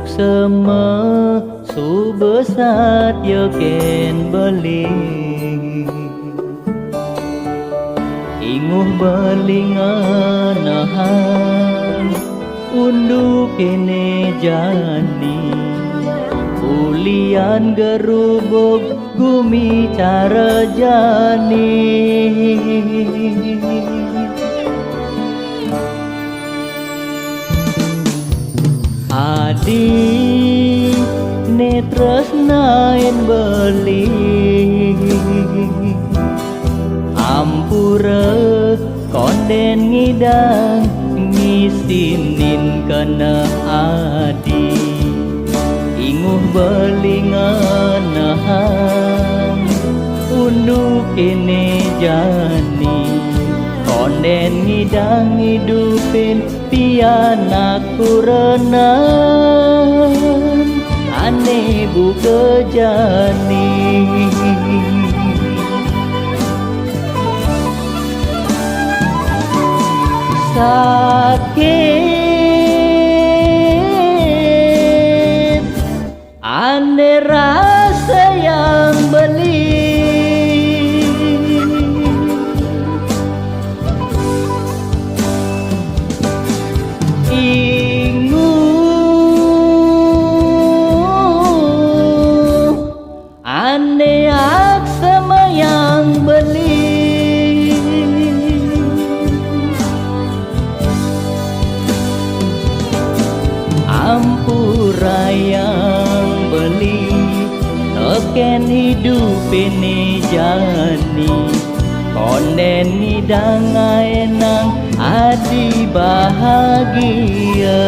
sema subesat yo ken beli inguh belinganahan undu kene jani ulian gerubuk gumi cara jani adi netresnain beli ampura konden ngidang ngisinin kana adi inguh belinganahan undu kene jani konden ngidang hidupin pianak kurenan aneh buka jani sakit aneh rasa yang beli aneh aksama yang beli ampura yang beli teken hidup ini jani konden ngidang enang adi bahagia